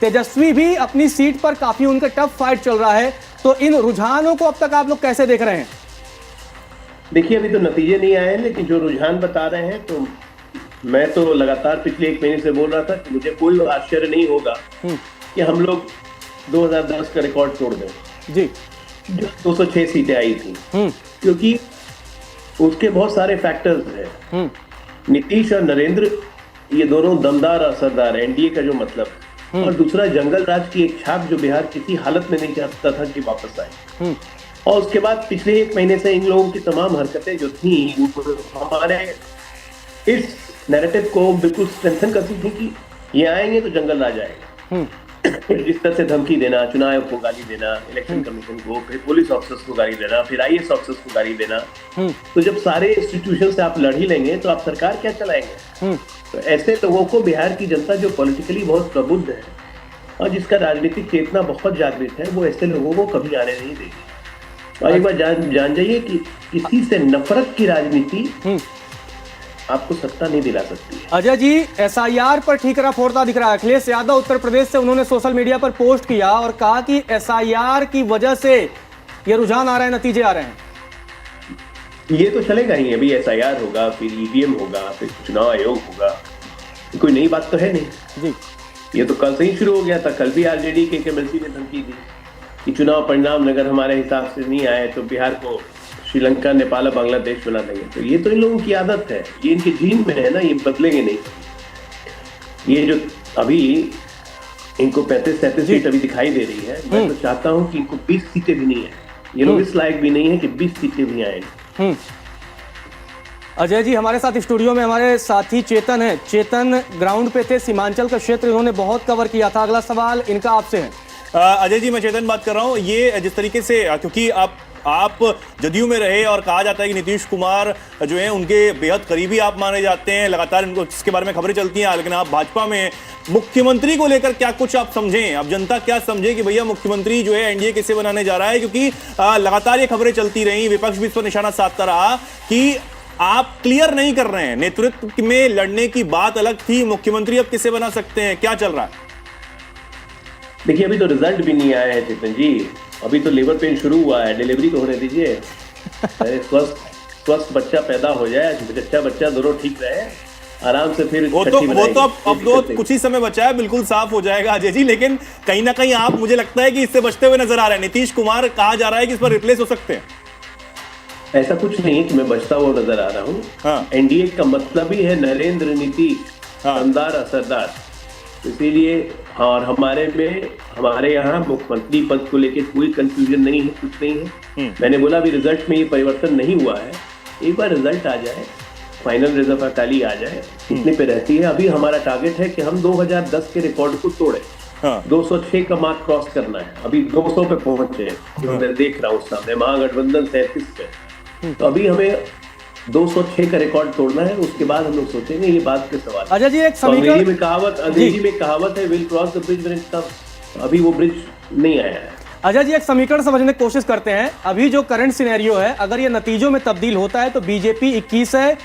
तेजस्वी भी अपनी सीट पर काफी उनका टफ फाइट चल रहा है। तो इन रुझानों को अब तक आप लोग कैसे देख रहे हैं? देखिए, अभी तो नतीजे नहीं आए हैं, लेकिन जो रुझान बता रहे हैं, तो मैं तो लगातार पिछले 1 महीने से बोल रहा था कि मुझे कोई आश्चर्य नहीं होगा कि हम लोग 2010 का रिकॉर्ड तोड़ दें जी, जो 206 सीटें आई थी, क्योंकि उसके बहुत सारे फैक्टर्स हैं। नीतीश और नरेंद्र ये दोनों दमदार और असरदार है, एनडीए का जो मतलब, और दूसरा जंगल राज की एक छाप जो बिहार किसी हालत में नहीं चाहता था कि वापस आए। और उसके बाद पिछले 1 महीने से इन लोगों की तमाम हरकतें जो थी वो हमारे इस नैरेटिव को बिल्कुल स्ट्रेंथन करती थी कि ये आएंगे तो जंगल राज आएगा। जिस तरह से धमकी देना, चुनाव आयोग को गाली देना, इलेक्शन कमीशन को, फिर पुलिस ऑफिसर्स को गाली देना, फिर आईएएस ऑफिसर्स को गाली देना, तो जब सारे इंस्टीट्यूशन से आप लड़ ही लेंगे तो आप सरकार क्या चलाएंगे? तो ऐसे लोगों को बिहार की जनता जो पॉलिटिकली बहुत प्रबुद्ध है और जिसका राजनीतिक चेतना बहुत जागृत है, वो ऐसे लोगों को कभी आने नहीं देगी। और एक बार जान जाइए कि किसी से नफरत की राजनीति आपको सत्ता नहीं दिला सकती है। अजय जी, एसआईआर पर ठीकरा फोड़ता दिख रहा है। अखिलेश यादव उत्तर प्रदेश से उन्होंने सोशल मीडिया पर पोस्ट किया और कहा कि एसआईआर की वजह से ये रुझान आ रहे हैं, नतीजे आ रहे हैं। ये तो चलेगा ही, अभी एसआईआर होगा, फिर ईवीएम होगा, फिर चुनाव आयोग होगा, कोई नई बात तो है नहीं जी। ये तो कल से ही शुरू हो गया था। कल भी आरजेडी के एमएलसी ने धमकी दी कि चुनाव परिणाम अगर हमारे हिसाब से नहीं आए तो बिहार को श्रीलंका, नेपाल और बांग्लादेश बना देंगे। तो ये तो इन लोगों की आदत है, ये इनके जीन में है ना, ये बदलेंगे नहीं। ये जो अभी इनको 35-37 सीट अभी दिखाई दे रही है, मैं तो चाहता हूं कि इनको 20 सीटें भी नहीं है। ये लोग इस लायक भी नहीं है कि 20 सीटें भी आएंगी। अजय जी, हमारे साथ स्टूडियो में हमारे साथी चेतन है। चेतन ग्राउंड पे थे, सीमांचल का क्षेत्र इन्होंने बहुत कवर किया था। अगला सवाल इनका आपसे है। अजय जी, मैं चेतन बात कर रहा हूँ। ये जिस तरीके से, क्योंकि आप जदयू में रहे और कहा जाता है कि नीतीश कुमार जो है उनके बेहद करीबी आप माने जाते हैं, लगातार इनको इसके बारे में खबरें चलती हैं, लेकिन आप भाजपा में मुख्यमंत्री को लेकर क्या कुछ आप समझें, आप जनता क्या समझे कि भैया मुख्यमंत्री जो है एनडीए किसे बनाने जा रहा है? क्योंकि लगातार ये खबरें चलती रही, विपक्ष भी इस पर निशाना साधता रहा कि आप क्लियर नहीं कर रहे हैं, नेतृत्व में लड़ने की बात अलग थी, मुख्यमंत्री अब किसे बना सकते हैं, क्या चल रहा है? देखिए, अभी तो रिजल्ट भी नहीं आया है चेतन जी, अभी तो लेबर पेन शुरू हुआ है, डिलीवरी तो होने दीजिए। अरे स्वस्थ बच्चा पैदा हो जाए, जच्चा बच्चा दोनों ठीक रहे, आराम से फिर वो तो अब तो कुछ ही समय बचा है, बिल्कुल साफ हो जाएगा अजय जी। लेकिन कहीं ना कहीं आप, मुझे लगता है कि इससे बचते हुए नजर आ रहे हैं। नीतीश कुमार कहा जा रहा है कि इस पर रिप्लेस हो सकते हैं। ऐसा कुछ नहीं है कि मैं बचता हुआ नजर आ रहा हूँ। एनडीए का मतलब ही है नरेंद्र, नीतीश, दमदार, असरदार। इसीलिए और हमारे यहाँ मुख्यमंत्री पद को लेकर कोई कंफ्यूजन नहीं है, कुछ नहीं है। मैंने बोला अभी रिजल्ट में ये परिवर्तन नहीं हुआ है, एक बार रिजल्ट आ जाए, फाइनल रिजल्ट ताली आ जाए, इतने पे रहती है। अभी हमारा टारगेट है कि हम 2010 के रिकॉर्ड को तोड़े। 206 का मार्क क्रॉस करना है, अभी 200 पे पहुंचे हैं, मैं देख रहा हूँ सामने महागठबंधन 37 पे। तो अभी हमें 206 का रिकॉर्ड तोड़ना है, उसके बाद हम लोग सोचेंगे ये बात के सवाल। अजय जी, एक समीकरण अंग्रेजी में कहावत है, will cross the bridge when it comes. अभी वो ब्रिज नहीं आया है। अजय जी, एक समीकरण समझने की कोशिश करते हैं। अभी जो करंट सिनेरियो है, अगर ये नतीजों में तब्दील होता है तो बीजेपी 21 है,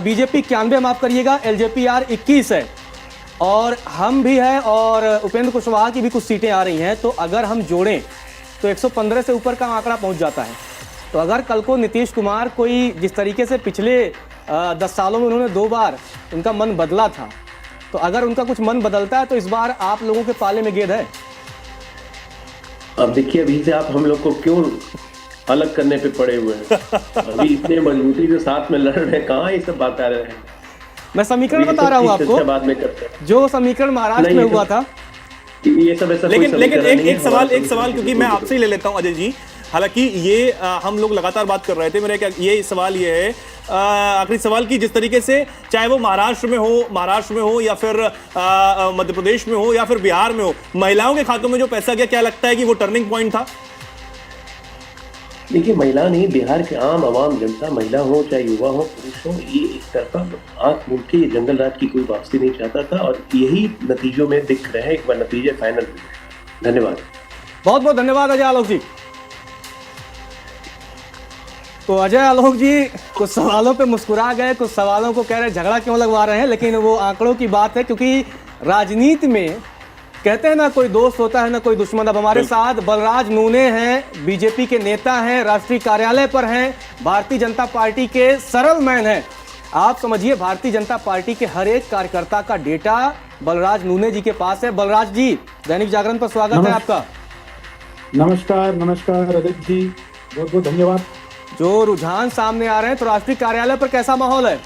बीजेपी 91, माफ करिएगा, एलजेपीआर 21 है, और हम भी है, और उपेंद्र कुशवाहा की भी कुछ सीटें आ रही हैं। तो अगर हम जोड़ें तो 115 से ऊपर का आंकड़ा पहुंच जाता है। तो अगर कल को नीतीश कुमार कोई, जिस तरीके से पिछले 10 सालों में उन्होंने 2 बार उनका मन बदला था, तो अगर उनका कुछ मन बदलता है तो इस बार आप लोगों के पाले में गेंद है। अब देखिए, अभी से आप हम लोग को क्यों अलग करने पे पड़े हुए हैं? अभी इतने मजबूती के साथ में लड़ रहे हैं, कहाँ ये सब बात आ रहे हैं? मैं समीकरण बता रहा हूँ आपको, बाद में करते हैं। जो समीकरण महाराष्ट्र में हुआ था, ये सब ऐसा। लेकिन एक सवाल क्योंकि मैं आपसे ही ले लेता हूँ अजय जी। हालांकि ये हम लोग लगातार बात कर रहे थे, मेरा ये सवाल ये है, आखिरी सवाल, की जिस तरीके से चाहे वो महाराष्ट्र में हो या फिर मध्य प्रदेश में हो या फिर बिहार में हो, महिलाओं के खातों में जो पैसा गया, क्या लगता है कि वो टर्निंग पॉइंट था? देखिए, महिला नहीं, बिहार के आम आवाम जनता, महिला हो चाहे युवा हो, पुरुष हो, ये एक तरफा आंख मूंद के जंगल राज की कोई वापसी नहीं चाहता था, और यही नतीजों में दिख रहे हैं। एक बार नतीजे फाइनल। धन्यवाद, बहुत बहुत धन्यवाद अजय आलोक जी। तो अजय आलोक जी कुछ सवालों पे मुस्कुरा गए, कुछ सवालों को कह रहे झगड़ा क्यों लगवा रहे हैं, लेकिन वो आंकड़ों की बात है, क्योंकि राजनीति में कहते हैं ना कोई दोस्त होता है ना कोई दुश्मन। अब हमारे साथ बलराज नूने हैं, बीजेपी के नेता हैं, राष्ट्रीय कार्यालय पर हैं, भारतीय जनता पार्टी के सरल मैन हैं। आप समझिए भारतीय जनता पार्टी के हर एक कार्यकर्ता का डेटा बलराज नूने जी के पास है। बलराज जी, दैनिक जागरण पर स्वागत है आपका। नमस्कार नमस्कार रजत जी, बहुत बहुत धन्यवाद। जो रुझान सामने आ रहे हैं तो राष्ट्रीय कार्यालय पर कैसा माहौल है?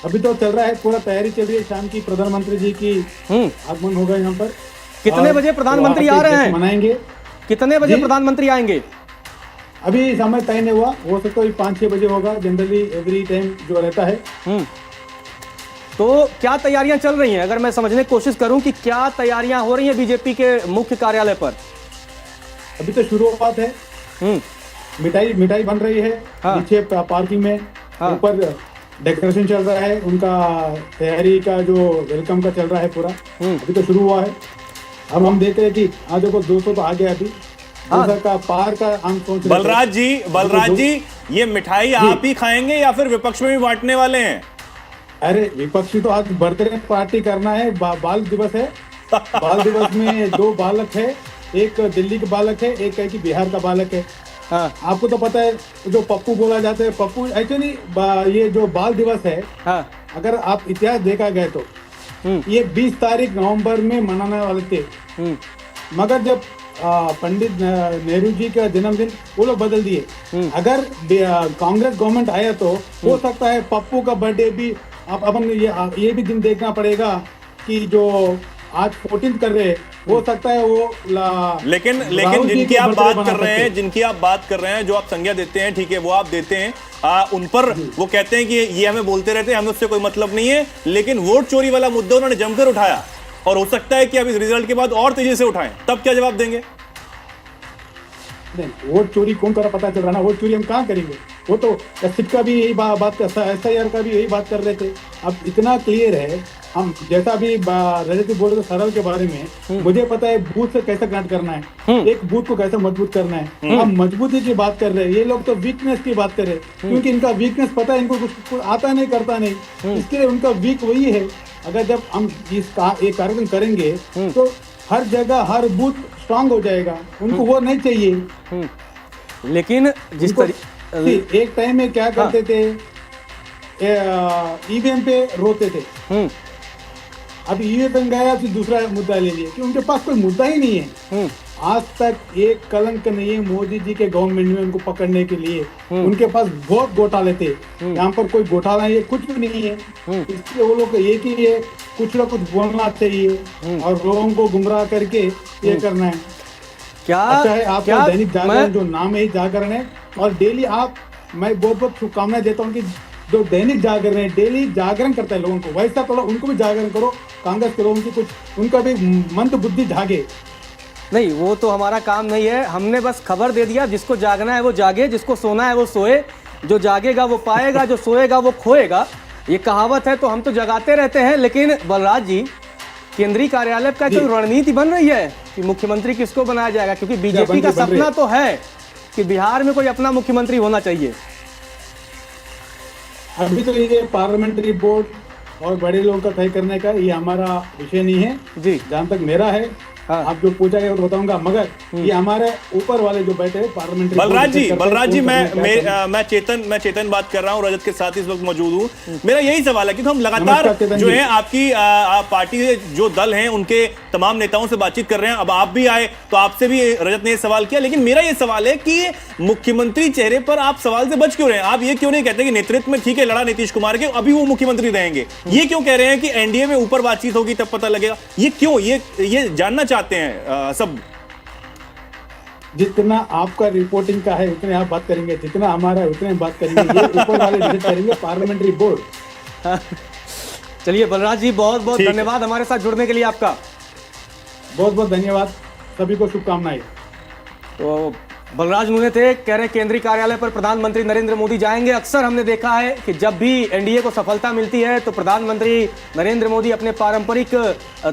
अभी तो चल रहा है, पूरा तैयारी चल रही है। शाम की प्रधानमंत्री जी की आगमन होगा यहाँ पर। कितने बजे प्रधानमंत्री आ रहे हैं? मनाएंगे। कितने बजे प्रधानमंत्री आएंगे? अभी समय तय नहीं हुआ, हो सकता है 5-6 बजे होगा, जनरली एवरी टाइम जो रहता है। तो क्या तैयारियां चल रही हैं? अगर मैं समझने की कोशिश करूं कि क्या तैयारियां हो रही हैं बीजेपी के मुख्य कार्यालय पर? अभी तो शुरुआत है। मिठाई बन रही है नीचे पार्किंग में। ऊपर डेकोरेशन चल रहा है, उनका तैयारी का जो वेलकम का चल रहा है पूरा। अभी तो शुरू हुआ है। अब हम देख रहे हैं कि आज देखो 200 तो आ गया अभी। का पार का हम सोच रहे। बलराज जी, ये मिठाई आप ही खाएंगे या फिर विपक्ष में भी बांटने वाले हैं? अरे विपक्षी तो आज बर्थडे पार्टी करना है, बाल दिवस है। बाल दिवस में 2 बालक है, एक दिल्ली का बालक है, एक है कि बिहार का बालक है। आपको तो पता है जो पप्पू बोला जाता है, पप्पू एक्चुअली ये जो बाल दिवस है, अगर आप इतिहास देखा गया तो ये 20 तारीख नवंबर में मनाने वाले थे। मगर जब पंडित नेहरू जी का जन्मदिन वो लोग बदल दिए। अगर कांग्रेस गवर्नमेंट आया तो हो सकता है पप्पू का बर्थडे भी अपन ये भी दिन देखना पड़ेगा कि जो आज 14 कर रहे हैं, हो सकता है वो लेकिन जिनकी आप बात कर रहे हैं, जो आप संज्ञा देते हैं, ठीक है, वो आप देते हैं उन पर। वो कहते हैं कि ये हमें बोलते रहते हैं, हमें उससे कोई मतलब नहीं है, लेकिन वोट चोरी वाला मुद्दा उन्होंने जमकर उठाया और हो सकता है कि अब इस रिजल्ट के बाद और तेजी से उठाएं। तब क्या जवाब देंगे? नहीं, वोट चोरी कौन करा पता चल रहा ना। वोट चोरी हम कहाँ करेंगे? वो तो एसआईआर का भी यही बात कर रहे थे। अब इतना क्लियर है, हम जैसा भी रजत बोल रहे थे सरल के बारे में, मुझे पता है बूथ से कैसे कनेक्ट करना है, एक बूथ को कैसे मजबूत करना है। हम मजबूती की बात कर रहे हैं, ये लोग तो वीकनेस की बात कर रहे हैं, क्योंकि इनका वीकनेस पता है, इनको कुछ आता नहीं, करता नहीं, इसके लिए उनका वीक वही है। अगर जब हम एक कार्यक्रम करेंगे तो हर जगह हर बूथ स्ट्रांग हो जाएगा। उनको वो नहीं चाहिए। लेकिन जिस एक टाइम में क्या करते थे, ईवीएम पे रोते थे। अब ईवीएम गया तो दूसरा मुद्दा ले लिया कि उनके पास कोई मुद्दा ही नहीं है। आज तक एक कलंक नहीं है मोदी जी के गवर्नमेंट में उनको पकड़ने के लिए। उनके पास बहुत घोटाले थे, यहाँ पर कोई घोटाला ये कुछ भी नहीं है। इसलिए वो लोग एक ही है, कुछ ना कुछ बोलना चाहिए और लोगों को गुमराह करके ये करना है। क्या अच्छा है आपका दैनिक जागरण, जो नाम है जागरण है, और डेली मैं बहुत बहुत शुभकामनाएं देता हूँ कि जो दैनिक जागरण है डेली जागरण करता है लोगों को, वैसा थोड़ा उनको भी जागरण करो। कांग्रेस के लोगों की कुछ उनका भी मंद बुद्धि जागे। नहीं, वो तो हमारा काम नहीं है। हमने बस खबर दे दिया, जिसको जागना है वो जागे, जिसको सोना है वो सोए। जो जागेगा वो पाएगा, जो सोएगा वो खोएगा, ये कहावत है। तो हम तो जगाते रहते हैं। लेकिन बलराज जी, केंद्रीय कार्यालय का कोई रणनीति बन रही है कि मुख्यमंत्री किसको बनाया जाएगा? क्योंकि बीजेपी का सपना तो है कि बिहार में कोई अपना मुख्यमंत्री होना चाहिए। अभी तो ये पार्लियामेंट्री बोर्ड और बड़े लोगों का तय करने का ये हमारा विषय नहीं है जी। जहाँ तक मेरा है, आप जो पूछा गया तो बताऊंगा। मगर ये हमारे ऊपर वाले जो बैठे हैं पार्लियामेंट्री। बलराज जी, मैं चेतन बात कर रहा हूँ, रजत के साथ इस वक्त मौजूद हूँ। मेरा यही सवाल है कि हम लगातार जो है आपकी पार्टी से जो दल हैं उनके तमाम नेताओं से बातचीत कर रहे हैं। अब आप भी आए तो आपसे भी रजत ने ये सवाल किया, लेकिन मेरा ये सवाल है कि मुख्यमंत्री चेहरे पर आप सवाल से बच क्यों रहे हैं? आप ये क्यों नहीं कहते कि नेतृत्व में ठीक है लड़ा नीतीश कुमार के, अभी वो मुख्यमंत्री रहेंगे? ये क्यों कह रहे हैं कि एनडीए में ऊपर बातचीत होगी तब पता लगेगा? ये क्यों, ये जानना चाहते हैं सब। जितना आपका रिपोर्टिंग का है उतने आप बात करेंगे, जितना हमारा है उतने बात करेंगे। ये ऊपर वाले डिसाइड करेंगे, पार्लियामेंट्री बोर्ड। चलिए बलराज जी, बहुत बहुत धन्यवाद हमारे साथ जुड़ने के लिए आपका। बहुत बहुत धन्यवाद, सभी को शुभकामनाएं। तो बलराज नूने थे, कह रहे केंद्रीय कार्यालय पर प्रधानमंत्री नरेंद्र मोदी जाएंगे। अक्सर हमने देखा है कि जब भी एनडीए को सफलता मिलती है तो प्रधानमंत्री नरेंद्र मोदी अपने पारंपरिक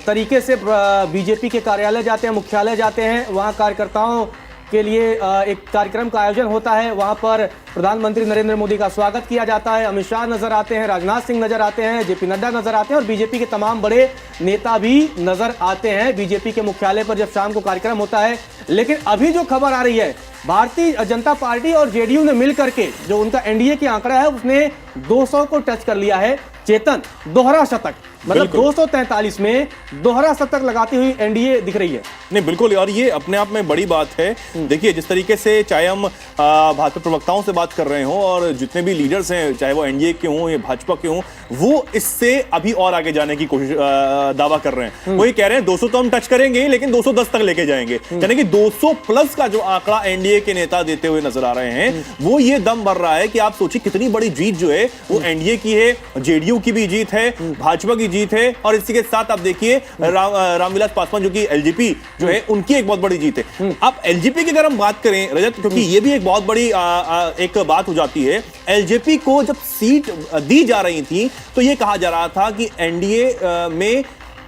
तरीके से बीजेपी के कार्यालय जाते हैं, मुख्यालय जाते हैं, वहां कार्यकर्ताओं के लिए एक कार्यक्रम का आयोजन होता है। वहां पर प्रधानमंत्री नरेंद्र मोदी का स्वागत किया जाता है, अमित शाह नजर आते हैं, राजनाथ सिंह नजर आते हैं, जेपी नड्डा नजर आते हैं और बीजेपी के तमाम बड़े नेता भी नजर आते हैं बीजेपी के मुख्यालय पर जब शाम को कार्यक्रम होता है। लेकिन अभी जो खबर आ रही है, भारतीय जनता पार्टी और जेडीयू ने मिलकर के जो उनका एनडीए की आंकड़ा है उसने 200 को टच कर लिया है। चेतन, दोहरा शतक, मतलब 243 में दोहरा शतक लगाती हुई एनडीए दिख रही है। नहीं बिल्कुल, और ये अपने आप में बड़ी बात है। देखिए जिस तरीके से चाहे हम भाजपा प्रवक्ताओं से बात कर रहे हो और जितने भी लीडर्स हैं, चाहे वो एनडीए के हों या भाजपा के हों, वो इससे अभी और आगे जाने की कोशिश दावा कर रहे हैं। वो ये कह रहे हैं 200 तो हम टच करेंगे लेकिन 210 तक लेके जाएंगे, यानी कि 200 प्लस का जो आंकड़ा एनडीए के नेता देते हुए नजर आ रहे हैं, वो ये दम भर रहा है कि आप सोचिए कितनी बड़ी जीत जो है वो एनडीए की है, जेडीयू की भी जीत है, भाजपा की जीत है और इसी के साथ आप देखिए रामविलास पासवान जो कि एलजेपी जो है उनकी एक बहुत बड़ी जीत है। अब एलजेपी की अगर हम बात करें रजत, क्योंकि ये भी एक बहुत बड़ी एक बात हो जाती है, एलजेपी को जब सीट दी जा रही थी तो ये कहा जा रहा था कि एनडीए में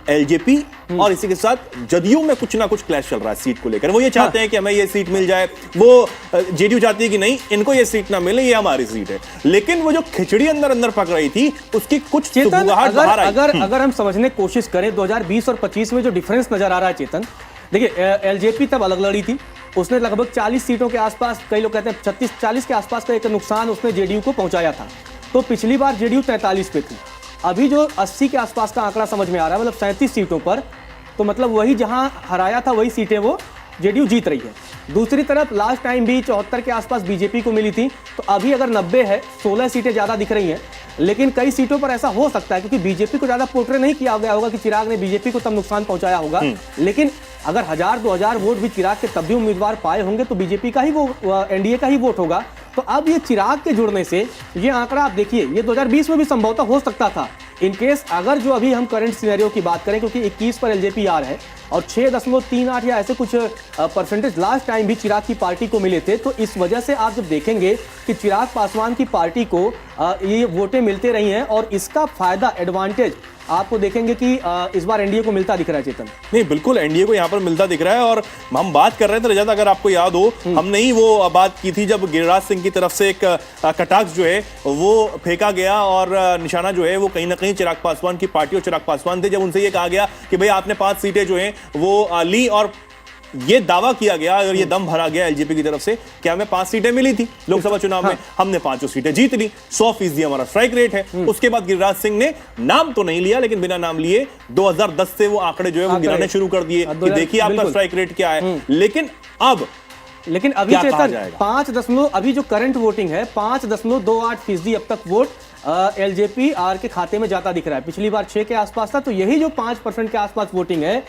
एलजेपी और इसी के साथ जदयू में कुछ ना कुछ क्लैश चल रहा है सीट को लेकर। वो ये चाहते हैं कि हमें ये सीट मिल जाए, वो जेडीयू चाहती है कि नहीं इनको ये सीट ना मिले, ये हमारी सीट है। लेकिन वो जो खिचड़ी अंदर अंदर पक रही थी उसकी कुछ चेतन, अगर हम समझने की कोशिश करें 2020 और 25 में जो डिफरेंस नजर आ रहा है चेतन, देखिए एलजेपी तब अलग लड़ी थी, उसने लगभग 40 सीटों के आसपास, कई लोग कहते हैं 36-40 के आसपास का एक नुकसान उसने जेडीयू को पहुंचाया था। तो पिछली बार जेडीयू 43 पे थी, अभी जो 80 के आसपास का आंकड़ा समझ में आ रहा है, मतलब 37 सीटों पर, तो मतलब वही जहां हराया था वही सीटें वो जेडीयू जीत रही है। दूसरी तरफ लास्ट टाइम भी 74 के आसपास बीजेपी को मिली थी, तो अभी अगर 90 है, 16 सीटें ज़्यादा दिख रही हैं। लेकिन कई सीटों पर ऐसा हो सकता है क्योंकि बीजेपी को ज़्यादा पोर्ट्रे नहीं किया गया होगा कि चिराग ने बीजेपी को तब नुकसान पहुंचाया होगा। लेकिन अगर 1000-2000 वोट भी चिराग के तब भी उम्मीदवार पाए होंगे तो बीजेपी का ही वो एनडीए का ही वोट होगा। तो अब ये चिराग के जुड़ने से ये आंकड़ा आप देखिए, ये 2020 में भी संभवतः हो सकता था इनकेस अगर जो अभी हम करंट सिनेरियो की बात करें, क्योंकि 21 पर एलजेपी आ रहा है और 6.38 या ऐसे कुछ परसेंटेज लास्ट टाइम भी चिराग की पार्टी को मिले थे। तो इस वजह से आप जब देखेंगे कि चिराग पासवान की पार्टी को ये वोटें मिलते रही हैं और इसका फायदा, एडवांटेज आपको देखेंगे कि इस बार एनडीए को मिलता दिख रहा है चेतन। नहीं बिल्कुल एनडीए को यहां पर मिलता दिख रहा है। और हम बात कर रहे थे रजत, अगर आपको याद हो, हमने ही वो बात की थी जब गिरिराज सिंह की तरफ से एक कटाक्ष जो है वो फेंका गया और निशाना जो है वो कहीं ना कहीं चिराग पासवान की पार्टी और चिराग पासवान थे, जब उनसे ये कहा गया कि भाई आपने 5 सीटें जो हैं वो ली और ये दावा किया गया और ये दम भरा गया एलजेपी की तरफ से कि हमें 5 सीटें मिली थी लोकसभा चुनाव में, हमने 5 सीटें जीत ली, 100% हमारा स्ट्राइक रेट है। उसके बाद गिरिराज सिंह ने नाम तो नहीं लिया लेकिन बिना नाम लिए 2010 से वो आंकड़े जो है वो गिराने शुरू कर दिए कि देखिए आपका स्ट्राइक रेट क्या है। लेकिन अभी चेतन 5 अभी जो करंट वोटिंग है 5.28% अब तक वोट एलजेपी आर के खाते में जाता दिख रहा है। पिछली बार 6 के आसपास था, तो यही जो 5% के आसपास वोटिंग है